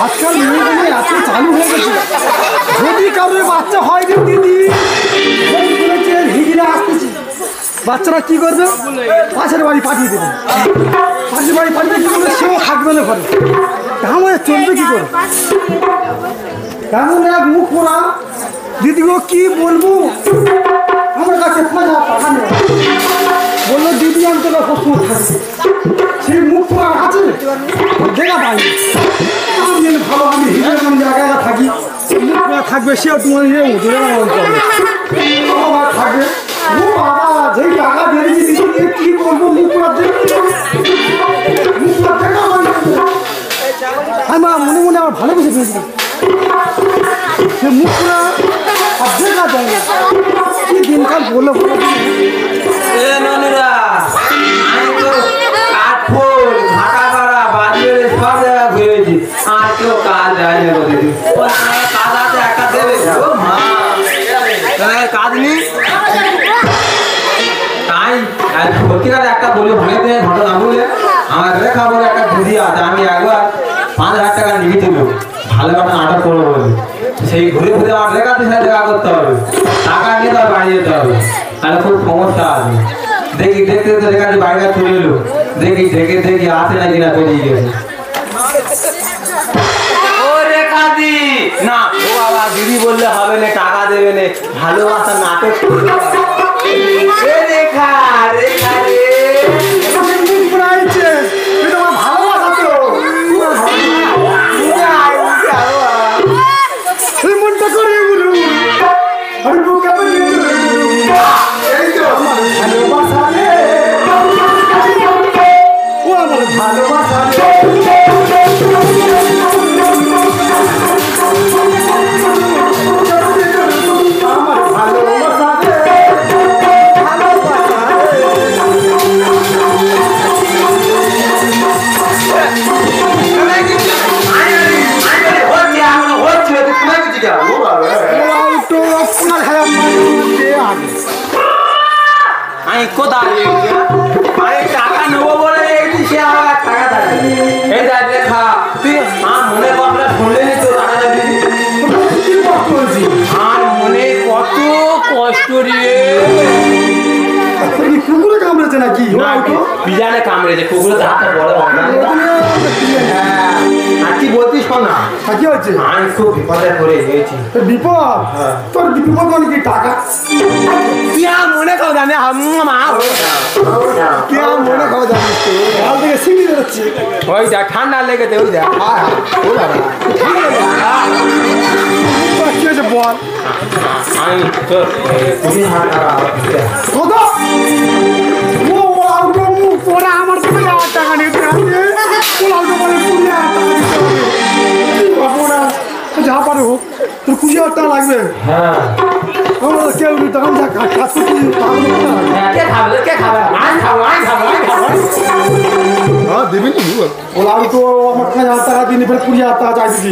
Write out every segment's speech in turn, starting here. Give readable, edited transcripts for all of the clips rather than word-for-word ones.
আজকাল মেয়েগুলো এত চালু হয়ে গেছে, যদি কারোর বাচ্চা হয় যে দিদি হিগিরে আসতেছি, বাচ্চারা কি করবে? পাশের বাড়ি পাঠিয়ে দেবে, পাশের বাড়ি পাঠিয়ে কি করবে? সেও থাকবে না ঘরে, তাহলে চলবে কি করে? তেমন এক মুখ পোড়া দিদিগো, কি বলবো, আমার কাছে টাকা নেই, বললো দিদি আমি তোর প্রশ্ন থাকবে, সেই মুখ পোড়া আছে দেখা পাইনি। আমি ভালো, আমি হিগের জায়গায় থাকি, মুখ পোড়া থাকবে, সেও তোমার থাকবে। ও বাবা, যেই টাকা বেরিয়েছি দিদি কি করবো, মুখ পোড়া আমার মনে মনে আমার ভালোবেসে ফেলেছি, সে মুখ পোড়া আর দেখা যায় না, কি দিনকাল বললো বলো। আর কেউ কাজ যায় না, কাজ আছে একটা দেবে, কাজ নেই তাই সত্যিকার একটা বলে ভাঙে দেয় ঘটনা বলে। আমার রেখা বলে একটা দিদি আছে, আমি একবার 5,000 টাকা নিয়েছিল ভালো একটা নাটক করবো বলে, সেই ঘুরে ঘুরে আমার রেখাতে সাথে দেখা করতে হবে, টাকা নিয়ে তার বাড়ি যেতে হবে, তাহলে খুব সমস্যা আছে। দেখি দেখতে দেখতে রেখাতে বাড়িটা চলে এলো, দেখি দেখে দেখি আসে না কিনা বেরিয়ে গেছে। না ও বাবা, দিদি বললে হবে না, টাকা দেবে না, ভালোবাসা নাটক রেখা রেখা রে টাকা নেবো বলে সে আমার টাকা দেয়। এই দেখ রেখা, তুই মনে কথা শুনলে তো টাকা দেবি, আর মনে কত কষ্ট রে। কুকুরে কামড়েছে নাকি? বিজানে কামড়েছে, কুকুরে হাতটা বড় আর কি বলতিস না, কি হচ্ছে? আমি খুব বিপদে পড়ে গিয়েছি। বিপদ? তোর বিপদ মানে কি? টাকা মনে খাও জানে মনে খাওয়া জানিস তো, গাল থেকে সিঁড়ি বেরোচ্ছে, ওই দেখ ঠান্ডা লেগেছে, ওই দেখ কি হয়েছে বল? আমি তোর 20,000 টাকা ওরা আমার 20,000 টাকা নিতে যা পারে হোক, তোর 20,000 টাকা লাগবে। হ্যাঁ কেউ তখন যা কাজ করছি দেবেন ওলা তো আমার 5,000 টাকা দিন, ফের 20,000 টাকা চাইছি,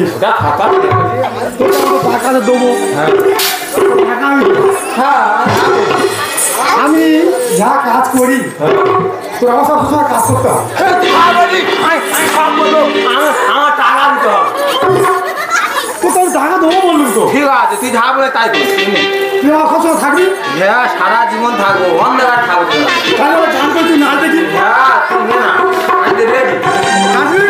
টাকা দেবো। আমি যা কাজ করি তোর আমার সবসময় কাজ করতে হবে, আমার টাকা দিতে হবে। তোর টাকা দেবো বলবি তো? ঠিক আছে, তুই যা বলে তাই তুই আমার সবসময় থাকবি, হ্যাঁ সারা জীবন থাকবো, অন্ধকার থাকবো, তাহলে জান করছি না দেখি। হ্যাঁ তুই নে না, আমি রেডি আসবি?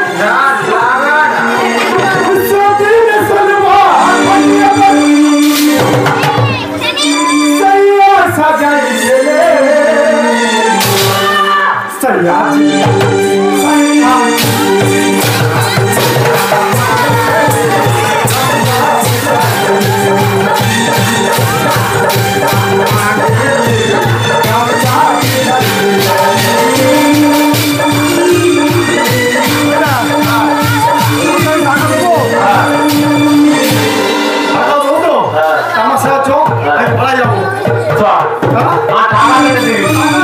আমার সাথে চল, ভাড়া যাবো, চল, টাকা দিবি।